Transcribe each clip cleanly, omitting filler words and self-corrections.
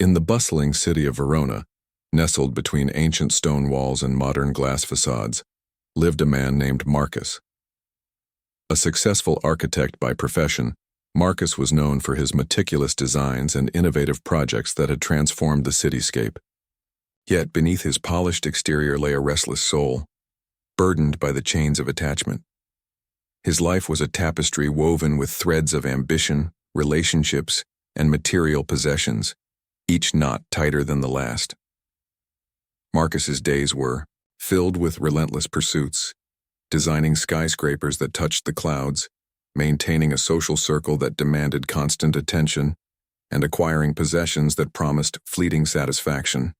In the bustling city of Verona, nestled between ancient stone walls and modern glass facades, lived a man named Marcus. A successful architect by profession, Marcus was known for his meticulous designs and innovative projects that had transformed the cityscape. Yet beneath his polished exterior lay a restless soul, burdened by the chains of attachment. His life was a tapestry woven with threads of ambition, relationships, and material possessions, each knot tighter than the last. Marcus's days were filled with relentless pursuits, designing skyscrapers that touched the clouds, maintaining a social circle that demanded constant attention, and acquiring possessions that promised fleeting satisfaction.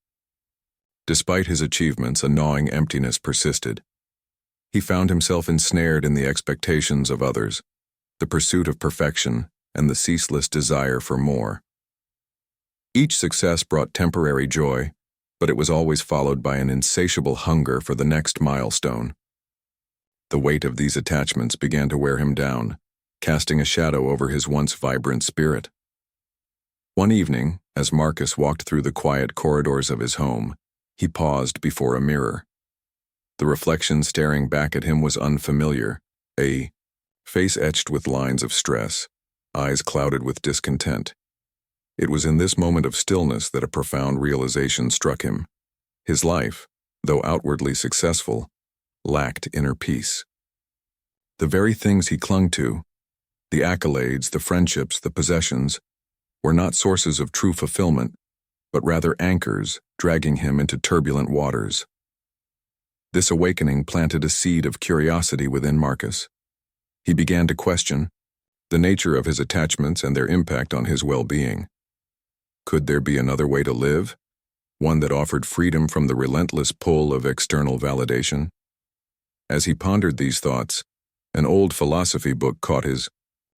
Despite his achievements, a gnawing emptiness persisted. He found himself ensnared in the expectations of others, the pursuit of perfection, and the ceaseless desire for more. Each success brought temporary joy, but it was always followed by an insatiable hunger for the next milestone. The weight of these attachments began to wear him down, casting a shadow over his once vibrant spirit. One evening, as Marcus walked through the quiet corridors of his home, he paused before a mirror. The reflection staring back at him was unfamiliar, a face etched with lines of stress, eyes clouded with discontent. It was in this moment of stillness that a profound realization struck him. His life, though outwardly successful, lacked inner peace. The very things he clung to, the accolades, the friendships, the possessions, were not sources of true fulfillment, but rather anchors dragging him into turbulent waters. This awakening planted a seed of curiosity within Marcus. He began to question the nature of his attachments and their impact on his well-being. Could there be another way to live, one that offered freedom from the relentless pull of external validation? As he pondered these thoughts, an old philosophy book caught his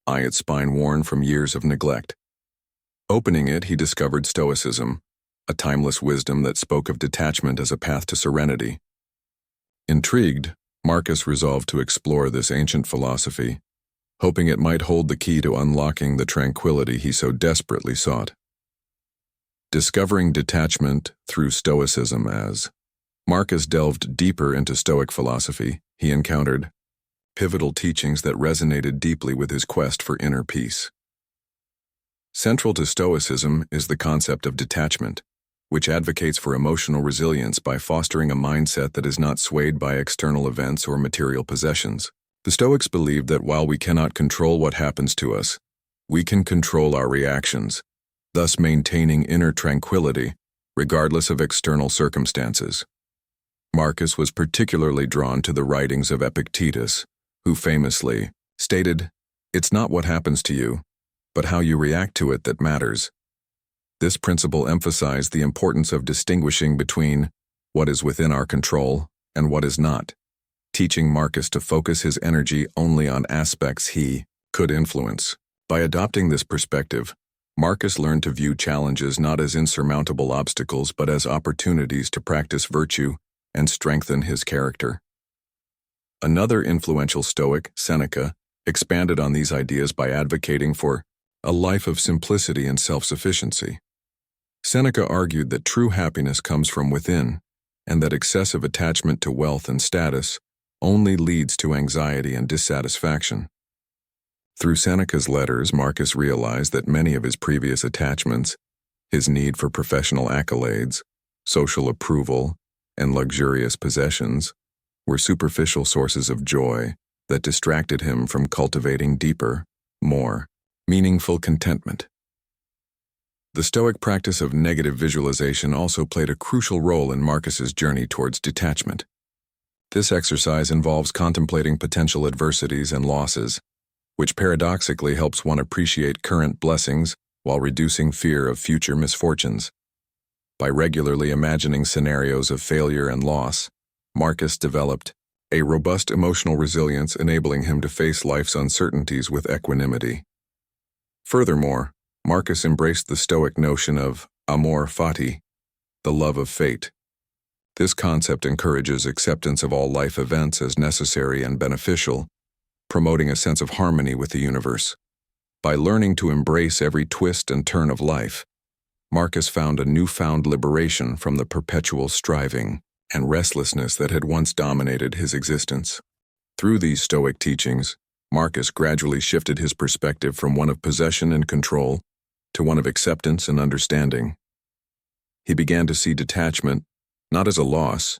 eye, its spine worn from years of neglect. Opening it, he discovered Stoicism, a timeless wisdom that spoke of detachment as a path to serenity. Intrigued, Marcus resolved to explore this ancient philosophy, hoping it might hold the key to unlocking the tranquility he so desperately sought. Discovering detachment through Stoicism, as Marcus delved deeper into Stoic philosophy, he encountered pivotal teachings that resonated deeply with his quest for inner peace. Central to Stoicism is the concept of detachment, which advocates for emotional resilience by fostering a mindset that is not swayed by external events or material possessions. The Stoics believed that while we cannot control what happens to us, we can control our reactions, thus maintaining inner tranquility, regardless of external circumstances. Marcus was particularly drawn to the writings of Epictetus, who famously stated, "It's not what happens to you, but how you react to it that matters." This principle emphasized the importance of distinguishing between what is within our control and what is not, teaching Marcus to focus his energy only on aspects he could influence. By adopting this perspective, Marcus learned to view challenges not as insurmountable obstacles but as opportunities to practice virtue and strengthen his character. Another influential Stoic, Seneca, expanded on these ideas by advocating for a life of simplicity and self-sufficiency. Seneca argued that true happiness comes from within, and that excessive attachment to wealth and status only leads to anxiety and dissatisfaction. Through Seneca's letters, Marcus realized that many of his previous attachments, his need for professional accolades, social approval, and luxurious possessions, were superficial sources of joy that distracted him from cultivating deeper, more meaningful contentment. The Stoic practice of negative visualization also played a crucial role in Marcus's journey towards detachment. This exercise involves contemplating potential adversities and losses, which paradoxically helps one appreciate current blessings while reducing fear of future misfortunes. By regularly imagining scenarios of failure and loss, Marcus developed a robust emotional resilience, enabling him to face life's uncertainties with equanimity. Furthermore, Marcus embraced the Stoic notion of amor fati, the love of fate. This concept encourages acceptance of all life events as necessary and beneficial, promoting a sense of harmony with the universe. By learning to embrace every twist and turn of life, Marcus found a newfound liberation from the perpetual striving and restlessness that had once dominated his existence. Through these Stoic teachings, Marcus gradually shifted his perspective from one of possession and control to one of acceptance and understanding. He began to see detachment not as a loss,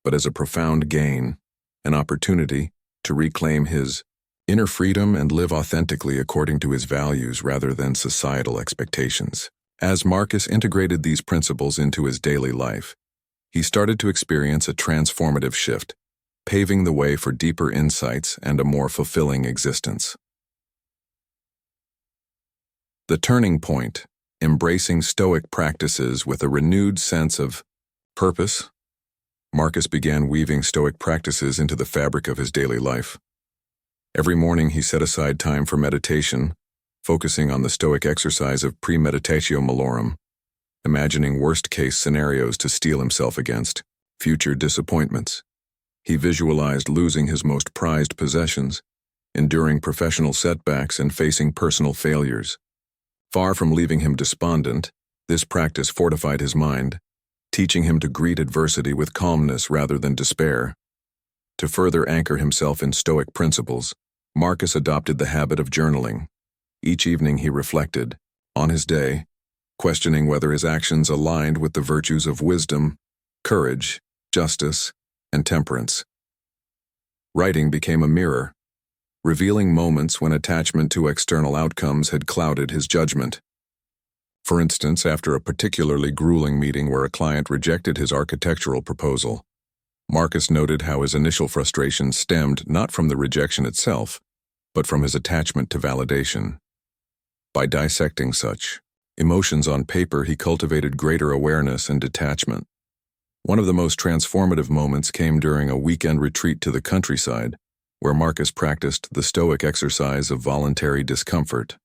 but as a profound gain, an opportunity to reclaim his inner freedom and live authentically according to his values rather than societal expectations. As Marcus integrated these principles into his daily life, he started to experience a transformative shift, paving the way for deeper insights and a more fulfilling existence. The turning point, embracing Stoic practices with a renewed sense of purpose. Marcus began weaving Stoic practices into the fabric of his daily life. Every morning he set aside time for meditation, focusing on the Stoic exercise of premeditatio malorum, imagining worst-case scenarios to steel himself against future disappointments. He visualized losing his most prized possessions, enduring professional setbacks and facing personal failures. Far from leaving him despondent, this practice fortified his mind, teaching him to greet adversity with calmness rather than despair. To further anchor himself in Stoic principles, Marcus adopted the habit of journaling. Each evening he reflected on his day, questioning whether his actions aligned with the virtues of wisdom, courage, justice, and temperance. Writing became a mirror, revealing moments when attachment to external outcomes had clouded his judgment. For instance, after a particularly grueling meeting where a client rejected his architectural proposal, Marcus noted how his initial frustration stemmed not from the rejection itself, but from his attachment to validation. By dissecting such emotions on paper, he cultivated greater awareness and detachment. One of the most transformative moments came during a weekend retreat to the countryside, where Marcus practiced the Stoic exercise of voluntary discomfort.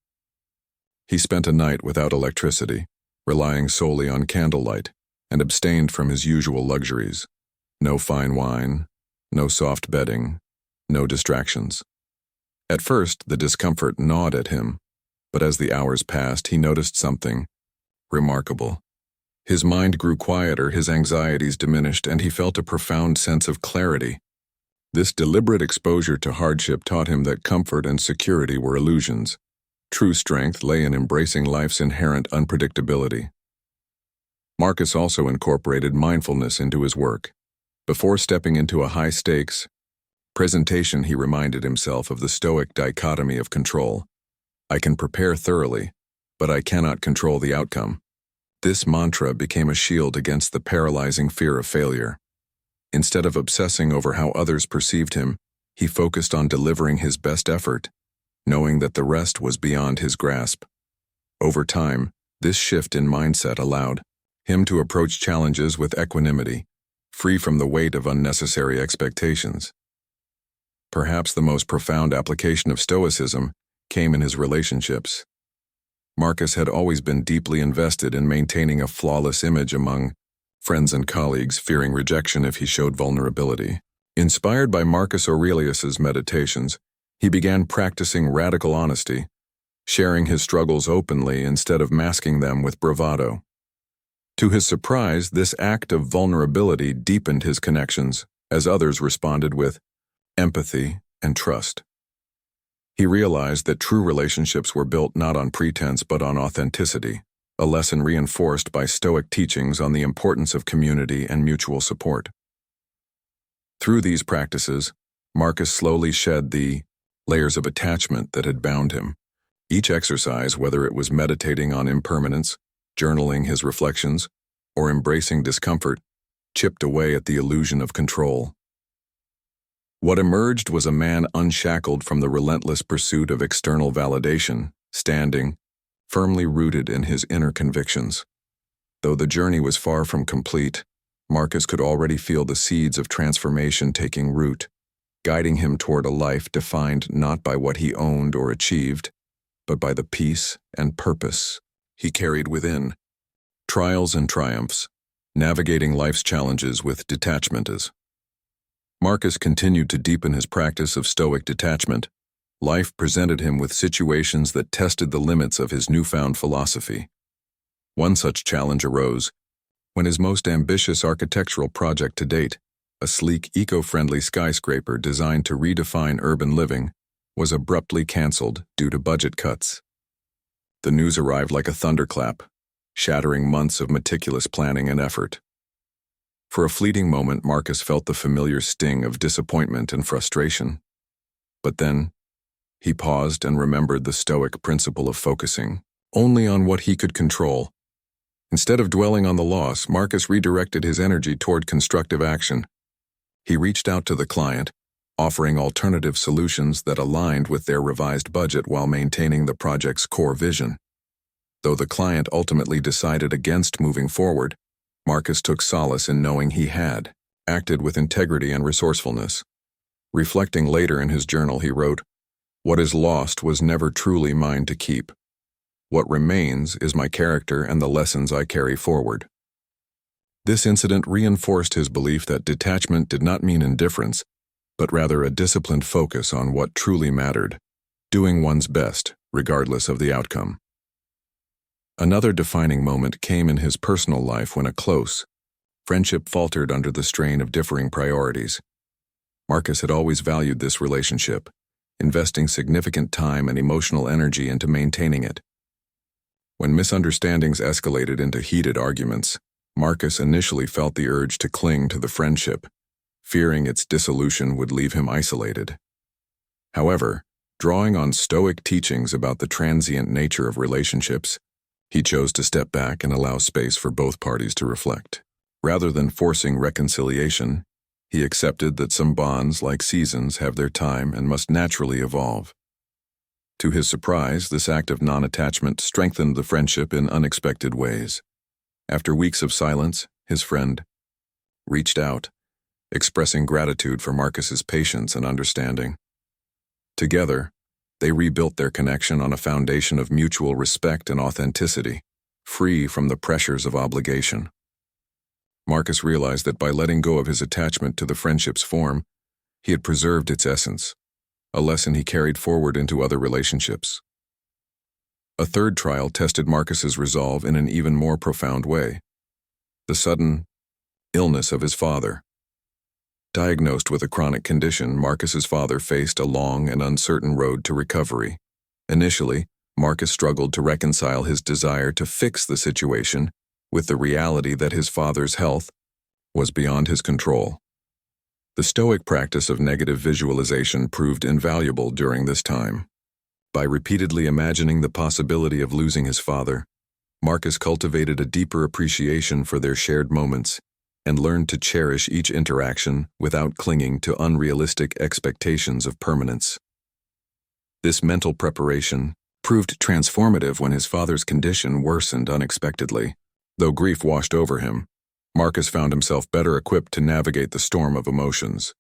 He spent a night without electricity, relying solely on candlelight, and abstained from his usual luxuries. No fine wine, no soft bedding, no distractions. At first, the discomfort gnawed at him, but as the hours passed, he noticed something remarkable. His mind grew quieter, his anxieties diminished, and he felt a profound sense of clarity. This deliberate exposure to hardship taught him that comfort and security were illusions. True strength lay in embracing life's inherent unpredictability. Marcus also incorporated mindfulness into his work. Before stepping into a high-stakes presentation, he reminded himself of the Stoic dichotomy of control. I can prepare thoroughly, but I cannot control the outcome. This mantra became a shield against the paralyzing fear of failure. Instead of obsessing over how others perceived him, he focused on delivering his best effort, knowing that the rest was beyond his grasp. Over time, this shift in mindset allowed him to approach challenges with equanimity, free from the weight of unnecessary expectations. Perhaps the most profound application of Stoicism came in his relationships. Marcus had always been deeply invested in maintaining a flawless image among friends and colleagues, fearing rejection if he showed vulnerability. Inspired by Marcus Aurelius's meditations, he began practicing radical honesty, sharing his struggles openly instead of masking them with bravado. To his surprise, this act of vulnerability deepened his connections, as others responded with empathy and trust. He realized that true relationships were built not on pretense but on authenticity, a lesson reinforced by Stoic teachings on the importance of community and mutual support. Through these practices, Marcus slowly shed the layers of attachment that had bound him. Each exercise, whether it was meditating on impermanence, journaling his reflections, or embracing discomfort, chipped away at the illusion of control. What emerged was a man unshackled from the relentless pursuit of external validation, standing firmly rooted in his inner convictions. Though the journey was far from complete, Marcus could already feel the seeds of transformation taking root, guiding him toward a life defined not by what he owned or achieved, but by the peace and purpose he carried within. Trials and triumphs, navigating life's challenges with detachment. As Marcus continued to deepen his practice of Stoic detachment, life presented him with situations that tested the limits of his newfound philosophy. One such challenge arose when his most ambitious architectural project to date, a sleek, eco-friendly skyscraper designed to redefine urban living, was abruptly cancelled due to budget cuts. The news arrived like a thunderclap, shattering months of meticulous planning and effort. For a fleeting moment, Marcus felt the familiar sting of disappointment and frustration. But then, he paused and remembered the Stoic principle of focusing only on what he could control. Instead of dwelling on the loss, Marcus redirected his energy toward constructive action. He reached out to the client, offering alternative solutions that aligned with their revised budget while maintaining the project's core vision. Though the client ultimately decided against moving forward, Marcus took solace in knowing he had acted with integrity and resourcefulness. Reflecting later in his journal, he wrote, "What is lost was never truly mine to keep. What remains is my character and the lessons I carry forward." This incident reinforced his belief that detachment did not mean indifference, but rather a disciplined focus on what truly mattered, doing one's best, regardless of the outcome. Another defining moment came in his personal life when a close friendship faltered under the strain of differing priorities. Marcus had always valued this relationship, investing significant time and emotional energy into maintaining it. When misunderstandings escalated into heated arguments, Marcus initially felt the urge to cling to the friendship, fearing its dissolution would leave him isolated. However, drawing on Stoic teachings about the transient nature of relationships, he chose to step back and allow space for both parties to reflect. Rather than forcing reconciliation, he accepted that some bonds, like seasons, have their time and must naturally evolve. To his surprise, this act of non-attachment strengthened the friendship in unexpected ways. After weeks of silence, his friend reached out, expressing gratitude for Marcus's patience and understanding. Together, they rebuilt their connection on a foundation of mutual respect and authenticity, free from the pressures of obligation. Marcus realized that by letting go of his attachment to the friendship's form, he had preserved its essence, a lesson he carried forward into other relationships. A third trial tested Marcus's resolve in an even more profound way: the sudden illness of his father. Diagnosed with a chronic condition, Marcus's father faced a long and uncertain road to recovery. Initially, Marcus struggled to reconcile his desire to fix the situation with the reality that his father's health was beyond his control. The Stoic practice of negative visualization proved invaluable during this time. By repeatedly imagining the possibility of losing his father, Marcus cultivated a deeper appreciation for their shared moments and learned to cherish each interaction without clinging to unrealistic expectations of permanence. This mental preparation proved transformative when his father's condition worsened unexpectedly. Though grief washed over him, Marcus found himself better equipped to navigate the storm of emotions.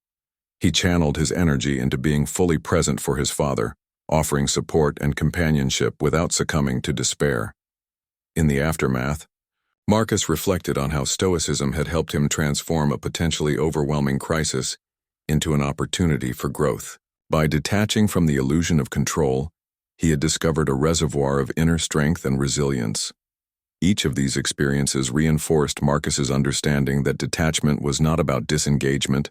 He channeled his energy into being fully present for his father, offering support and companionship without succumbing to despair. In the aftermath, Marcus reflected on how Stoicism had helped him transform a potentially overwhelming crisis into an opportunity for growth. By detaching from the illusion of control, he had discovered a reservoir of inner strength and resilience. Each of these experiences reinforced Marcus's understanding that detachment was not about disengagement,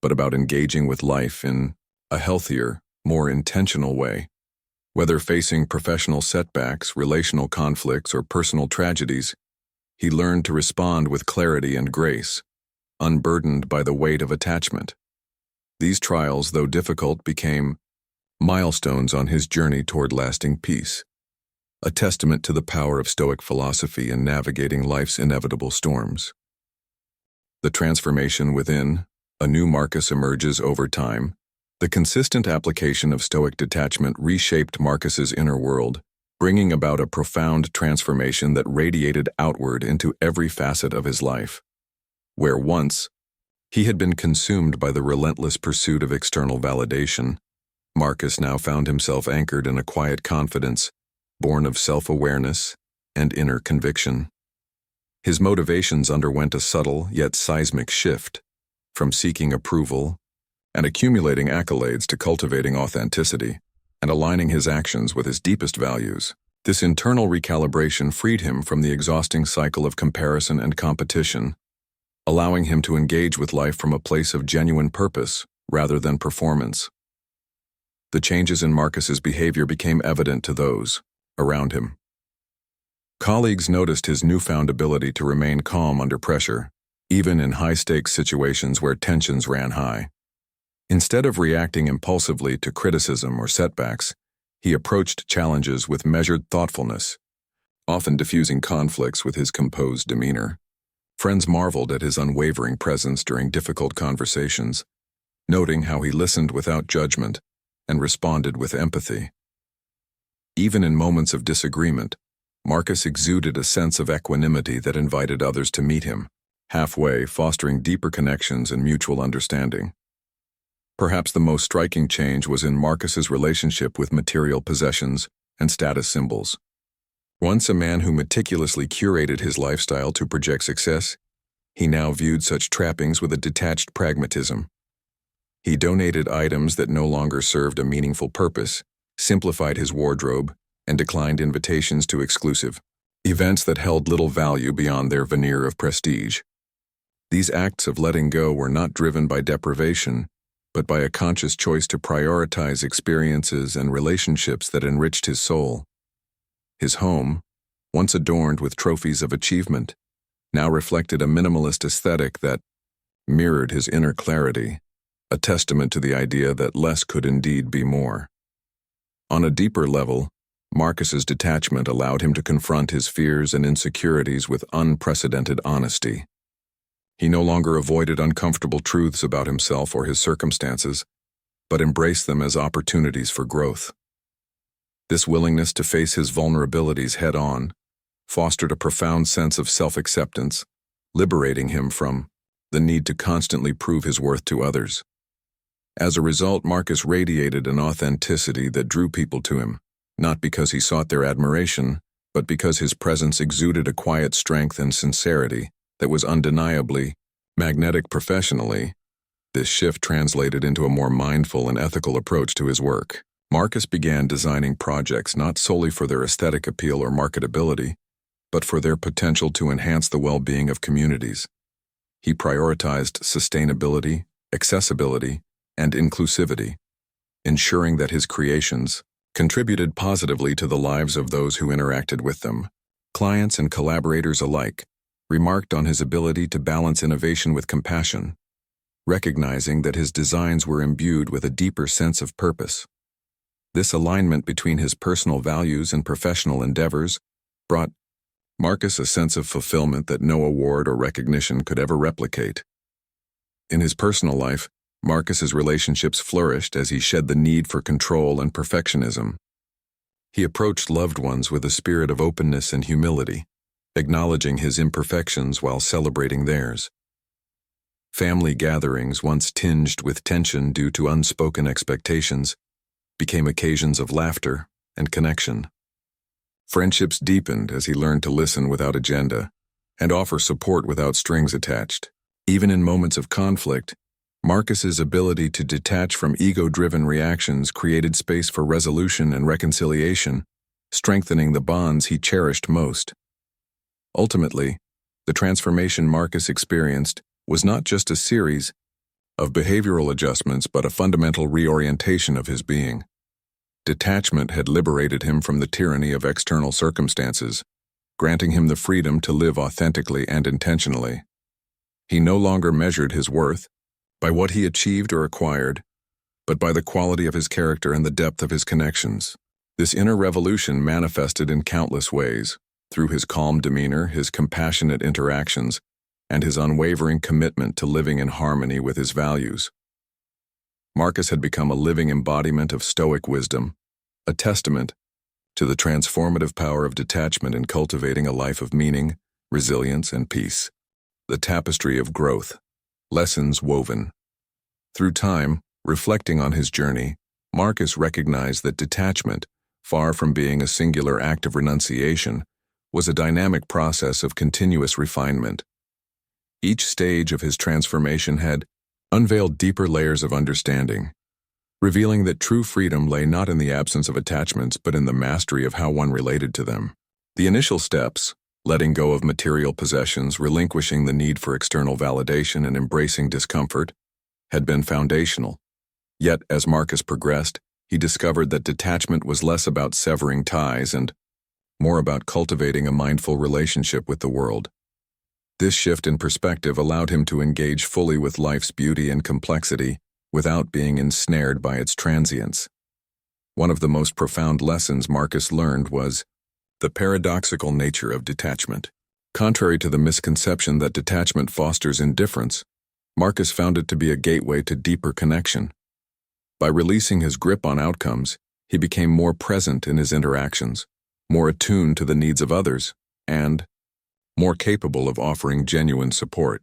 but about engaging with life in a healthier, more intentional way. Whether facing professional setbacks, relational conflicts, or personal tragedies, he learned to respond with clarity and grace, unburdened by the weight of attachment. These trials, though difficult, became milestones on his journey toward lasting peace, a testament to the power of Stoic philosophy in navigating life's inevitable storms. The transformation within a new Marcus emerges over time. The consistent application of Stoic detachment reshaped Marcus's inner world, bringing about a profound transformation that radiated outward into every facet of his life. Where once he had been consumed by the relentless pursuit of external validation, Marcus now found himself anchored in a quiet confidence, born of self-awareness and inner conviction. His motivations underwent a subtle yet seismic shift, from seeking approval and accumulating accolades to cultivating authenticity and aligning his actions with his deepest values. This internal recalibration freed him from the exhausting cycle of comparison and competition, allowing him to engage with life from a place of genuine purpose rather than performance. The changes in Marcus's behavior became evident to those around him. Colleagues noticed his newfound ability to remain calm under pressure, even in high-stakes situations where tensions ran high. Instead of reacting impulsively to criticism or setbacks, he approached challenges with measured thoughtfulness, often diffusing conflicts with his composed demeanor. Friends marveled at his unwavering presence during difficult conversations, noting how he listened without judgment and responded with empathy. Even in moments of disagreement, Marcus exuded a sense of equanimity that invited others to meet him, halfway, fostering deeper connections and mutual understanding. Perhaps the most striking change was in Marcus's relationship with material possessions and status symbols. Once a man who meticulously curated his lifestyle to project success, he now viewed such trappings with a detached pragmatism. He donated items that no longer served a meaningful purpose, simplified his wardrobe, and declined invitations to exclusive events that held little value beyond their veneer of prestige. These acts of letting go were not driven by deprivation, but by a conscious choice to prioritize experiences and relationships that enriched his soul. His home, once adorned with trophies of achievement, now reflected a minimalist aesthetic that mirrored his inner clarity, a testament to the idea that less could indeed be more. On a deeper level, Marcus's detachment allowed him to confront his fears and insecurities with unprecedented honesty. He no longer avoided uncomfortable truths about himself or his circumstances, but embraced them as opportunities for growth. This willingness to face his vulnerabilities head-on fostered a profound sense of self-acceptance, liberating him from the need to constantly prove his worth to others. As a result, Marcus radiated an authenticity that drew people to him, not because he sought their admiration, but because his presence exuded a quiet strength and sincerity that was undeniably magnetic professionally. This shift translated into a more mindful and ethical approach to his work. Marcus began designing projects not solely for their aesthetic appeal or marketability, but for their potential to enhance the well-being of communities. He prioritized sustainability, accessibility, and inclusivity, ensuring that his creations contributed positively to the lives of those who interacted with them. Clients and collaborators alike remarked on his ability to balance innovation with compassion, recognizing that his designs were imbued with a deeper sense of purpose. This alignment between his personal values and professional endeavors brought Marcus a sense of fulfillment that no award or recognition could ever replicate. In his personal life, Marcus's relationships flourished as he shed the need for control and perfectionism. He approached loved ones with a spirit of openness and humility, acknowledging his imperfections while celebrating theirs. Family gatherings, once tinged with tension due to unspoken expectations, became occasions of laughter and connection. Friendships deepened as he learned to listen without agenda and offer support without strings attached. Even in moments of conflict, Marcus's ability to detach from ego-driven reactions created space for resolution and reconciliation, strengthening the bonds he cherished most. Ultimately, the transformation Marcus experienced was not just a series of behavioral adjustments but a fundamental reorientation of his being. Detachment had liberated him from the tyranny of external circumstances, granting him the freedom to live authentically and intentionally. He no longer measured his worth by what he achieved or acquired, but by the quality of his character and the depth of his connections. This inner revolution manifested in countless ways, through his calm demeanor, his compassionate interactions, and his unwavering commitment to living in harmony with his values. Marcus had become a living embodiment of Stoic wisdom, a testament to the transformative power of detachment in cultivating a life of meaning, resilience, and peace. The tapestry of growth, lessons woven. Through time, reflecting on his journey, Marcus recognized that detachment, far from being a singular act of renunciation, was a dynamic process of continuous refinement. Each stage of his transformation had unveiled deeper layers of understanding, revealing that true freedom lay not in the absence of attachments but in the mastery of how one related to them. The initial steps, letting go of material possessions, relinquishing the need for external validation, and embracing discomfort, had been foundational. Yet, as Marcus progressed, he discovered that detachment was less about severing ties and more about cultivating a mindful relationship with the world. This shift in perspective allowed him to engage fully with life's beauty and complexity without being ensnared by its transience. One of the most profound lessons Marcus learned was the paradoxical nature of detachment. Contrary to the misconception that detachment fosters indifference, Marcus found it to be a gateway to deeper connection. By releasing his grip on outcomes, he became more present in his interactions, more attuned to the needs of others, and more capable of offering genuine support.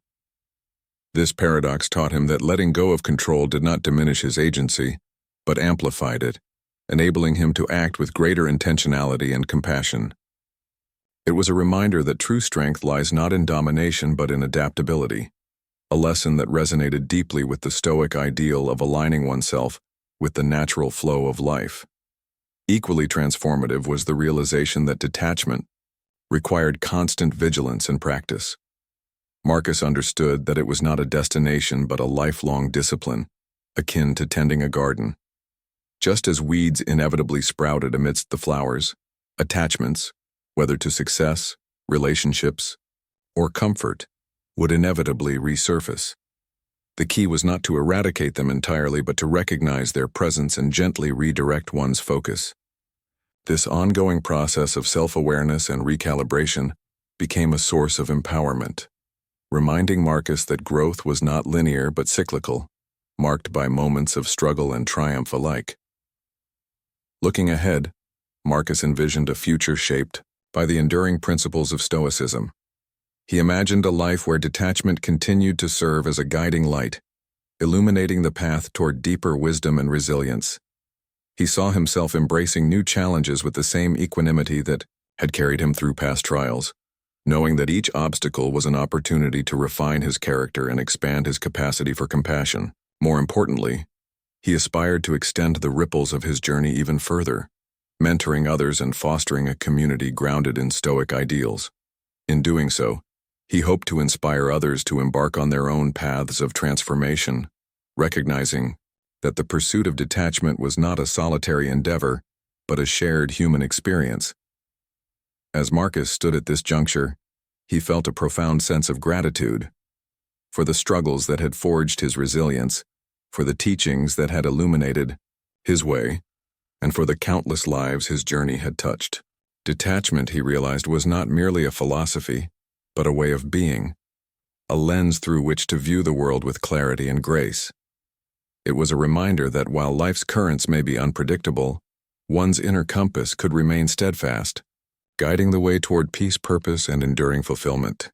This paradox taught him that letting go of control did not diminish his agency, but amplified it, enabling him to act with greater intentionality and compassion. It was a reminder that true strength lies not in domination but in adaptability, a lesson that resonated deeply with the Stoic ideal of aligning oneself with the natural flow of life. Equally transformative was the realization that detachment required constant vigilance and practice. Marcus understood that it was not a destination but a lifelong discipline, akin to tending a garden. Just as weeds inevitably sprouted amidst the flowers, attachments, whether to success, relationships, or comfort, would inevitably resurface. The key was not to eradicate them entirely but to recognize their presence and gently redirect one's focus. This ongoing process of self-awareness and recalibration became a source of empowerment, reminding Marcus that growth was not linear but cyclical, marked by moments of struggle and triumph alike. Looking ahead, Marcus envisioned a future shaped by the enduring principles of Stoicism. He imagined a life where detachment continued to serve as a guiding light, illuminating the path toward deeper wisdom and resilience. He saw himself embracing new challenges with the same equanimity that had carried him through past trials, knowing that each obstacle was an opportunity to refine his character and expand his capacity for compassion. More importantly, he aspired to extend the ripples of his journey even further, mentoring others and fostering a community grounded in Stoic ideals. In doing so, he hoped to inspire others to embark on their own paths of transformation, recognizing that the pursuit of detachment was not a solitary endeavor, but a shared human experience. As Marcus stood at this juncture, he felt a profound sense of gratitude for the struggles that had forged his resilience, for the teachings that had illuminated his way, and for the countless lives his journey had touched. Detachment, he realized, was not merely a philosophy, but a way of being, a lens through which to view the world with clarity and grace. It was a reminder that while life's currents may be unpredictable, one's inner compass could remain steadfast, guiding the way toward peace, purpose, and enduring fulfillment.